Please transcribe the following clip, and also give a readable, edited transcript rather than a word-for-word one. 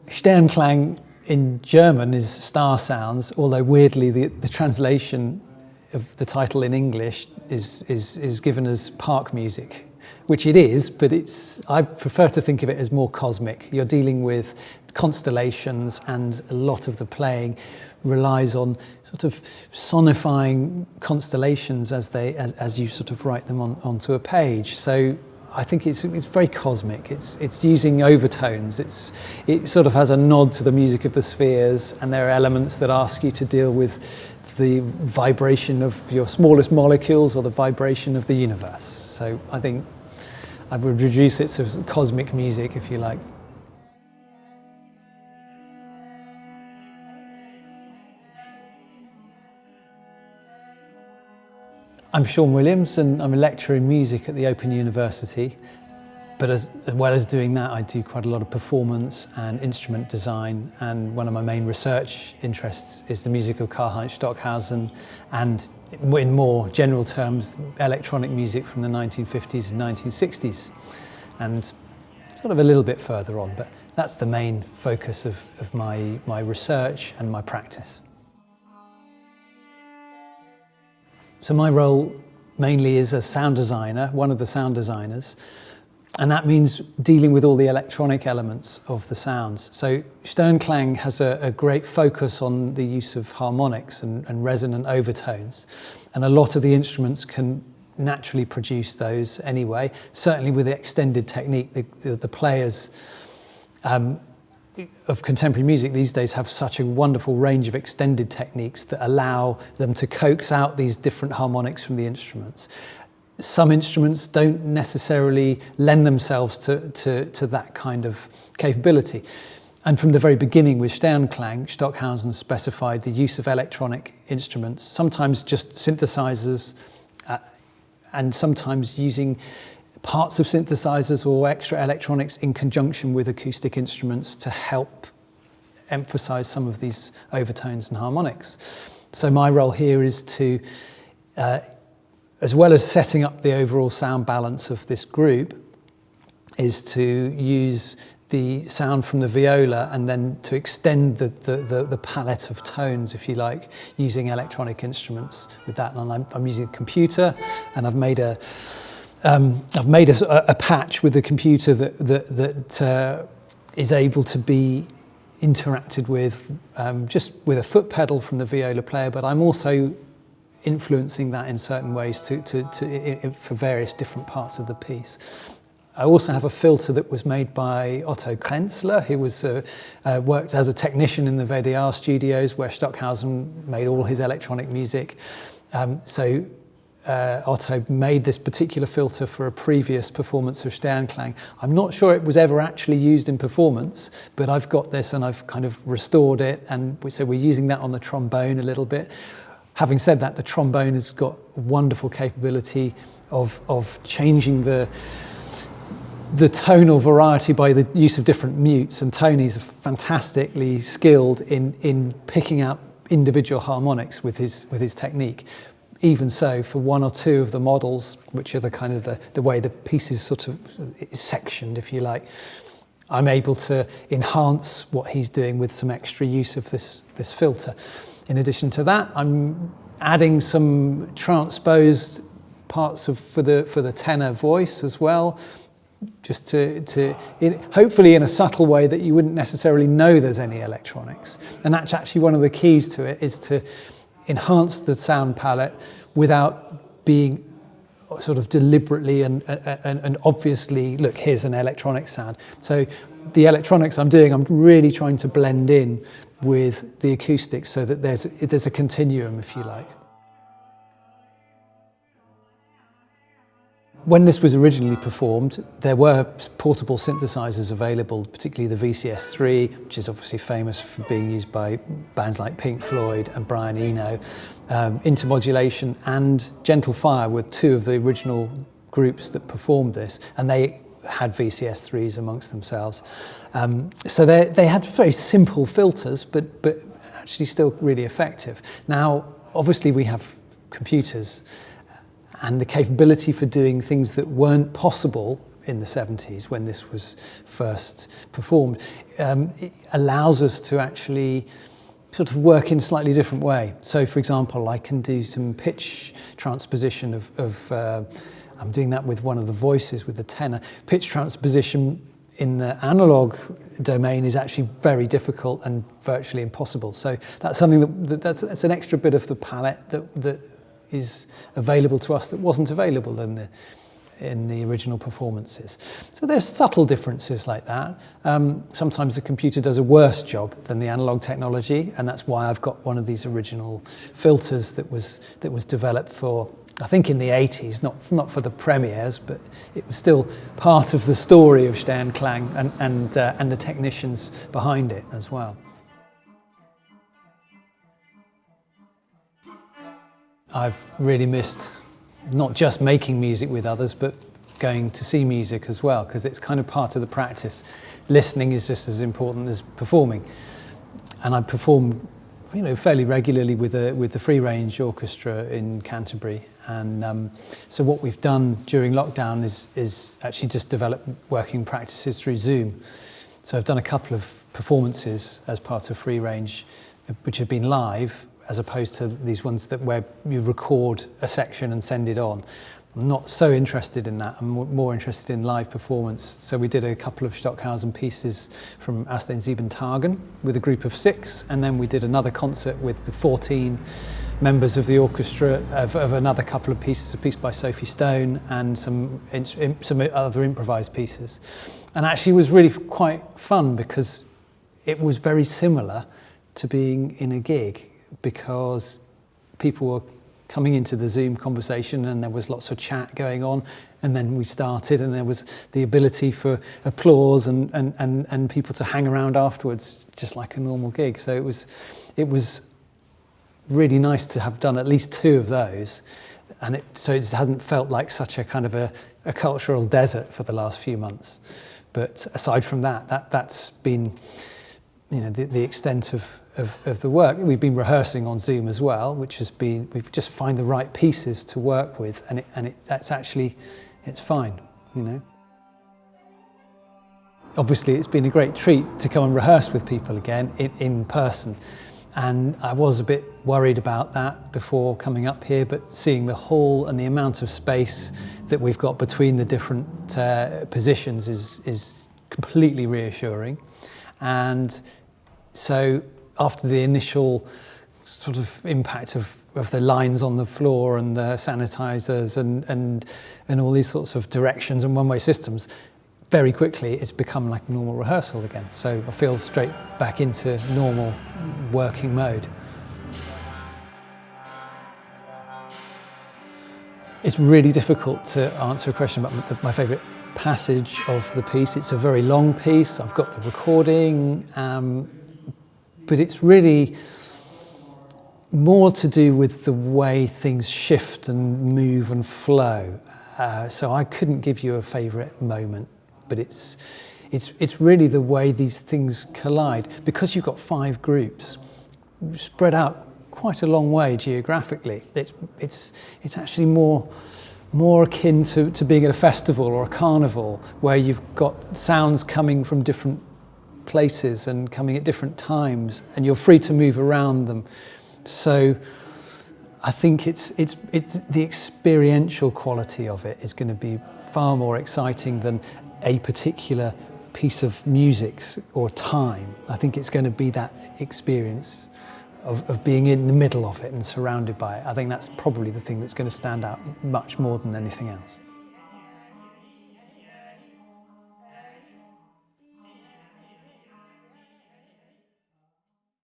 Sternklang in German is star sounds, although weirdly the translation of the title in English is given as park music, which it is, but I prefer to think of it as more cosmic. You're dealing with constellations, and a lot of the playing relies on sort of sonifying constellations as you sort of write them onto a page. So I think it's very cosmic. It's using overtones. It sort of has a nod to the music of the spheres, and there are elements that ask you to deal with the vibration of your smallest molecules or the vibration of the universe. So I think I would reduce it to cosmic music, if you like. I'm Sean Williams, and I'm a lecturer in music at the Open University. But as well as doing that, I do quite a lot of performance and instrument design, and one of my main research interests is the music of Karlheinz Stockhausen, and in more general terms, electronic music from the 1950s and 1960s, and sort of a little bit further on, but that's the main focus of my research and my practice. So my role mainly is a sound designer, one of the sound designers, and that means dealing with all the electronic elements of the sounds. So Sternklang has a great focus on the use of harmonics and resonant overtones, and a lot of the instruments can naturally produce those anyway. Certainly with the extended technique, the players of contemporary music these days have such a wonderful range of extended techniques that allow them to coax out these different harmonics from the instruments. Some instruments don't necessarily lend themselves to that kind of capability. And from the very beginning with Sternklang, Stockhausen specified the use of electronic instruments, sometimes just synthesizers, and sometimes using parts of synthesizers or extra electronics in conjunction with acoustic instruments to help emphasize some of these overtones and harmonics. So my role here is to, as well as setting up the overall sound balance of this group, is to use the sound from the viola and then to extend the palette of tones, if you like, using electronic instruments with that. And I'm using a computer, and I've made a patch with the computer that is able to be interacted with just with a foot pedal from the viola player, but I'm also influencing that in certain ways for various different parts of the piece. I also have a filter that was made by Otto Krenzler, who was worked as a technician in the VDR studios where Stockhausen made all his electronic music. Otto made this particular filter for a previous performance of Sternklang. I'm not sure it was ever actually used in performance, but I've got this and I've kind of restored it, and so we're using that on the trombone a little bit. Having said that, the trombone has got wonderful capability of changing the tonal variety by the use of different mutes, and Tony's fantastically skilled in picking out individual harmonics with his technique. Even so, for one or two of the models, which are the kind of the way the piece is sort of sectioned, if you like, I'm able to enhance what he's doing with some extra use of this filter. In addition to that, I'm adding some transposed parts for the tenor voice as well, just hopefully in a subtle way that you wouldn't necessarily know there's any electronics. And that's actually one of the keys to it, is to enhance the sound palette without being sort of deliberately and obviously, look, here's an electronic sound. So the electronics I'm really trying to blend in with the acoustics so that there's a continuum, if you like. When this was originally performed, there were portable synthesizers available, particularly the VCS3, which is obviously famous for being used by bands like Pink Floyd and Brian Eno. Intermodulation and Gentle Fire were two of the original groups that performed this, and they had VCS3s amongst themselves. So they had very simple filters, but actually still really effective. Now, obviously we have computers, and the capability for doing things that weren't possible in the 70s when this was first performed, it allows us to actually sort of work in a slightly different way. So, for example, I can do some pitch transposition of I'm doing that with one of the voices, with the tenor. Pitch transposition in the analog domain is actually very difficult and virtually impossible. So that's something that's an extra bit of the palette that is available to us that wasn't available in the original performances. So there's subtle differences like that. Sometimes the computer does a worse job than the analog technology, and that's why I've got one of these original filters that was developed for, I think, in the 80s, not for the premieres, but it was still part of the story of Sternklang and the technicians behind it as well. I've really missed not just making music with others, but going to see music as well, because it's kind of part of the practice. Listening is just as important as performing. And I perform, fairly regularly with the Free Range Orchestra in Canterbury. And so what we've done during lockdown is actually just develop working practices through Zoom. So I've done a couple of performances as part of Free Range, which have been live, as opposed to these ones where you record a section and send it on. I'm not so interested in that. I'm more interested in live performance. So we did a couple of Stockhausen pieces from Aus den Sieben Tagen with a group of 6, and then we did another concert with the 14 members of the orchestra of another couple of pieces, a piece by Sophie Stone and some other improvised pieces. And actually it was really quite fun because it was very similar to being in a gig, because people were coming into the Zoom conversation and there was lots of chat going on, and then we started and there was the ability for applause and people to hang around afterwards just like a normal gig. So it was really nice to have done at least 2 of those, and so it hasn't felt like such a kind of a cultural desert for the last few months. But aside from that's been the extent of the work. We've been rehearsing on Zoom as well, which has been, we've just find the right pieces to work with, and it's fine, Obviously, it's been a great treat to come and rehearse with people again in person, and I was a bit worried about that before coming up here, but seeing the hall and the amount of space that we've got between the different positions is completely reassuring. And so after the initial sort of impact of the lines on the floor and the sanitizers and all these sorts of directions and one-way systems, very quickly it's become like normal rehearsal again. So I feel straight back into normal working mode. It's really difficult to answer a question about my favourite passage of the piece. It's a very long piece. I've got the recording, but it's really more to do with the way things shift and move and flow. So I couldn't give you a favourite moment, but it's really the way these things collide. Because you've got 5 groups spread out quite a long way geographically. It's actually more akin to being at a festival or a carnival, where you've got sounds coming from different places and coming at different times, and you're free to move around them. So I think it's the experiential quality of it is going to be far more exciting than a particular piece of music or time. I think it's going to be that experience of being in the middle of it and surrounded by it. I think that's probably the thing that's going to stand out much more than anything else.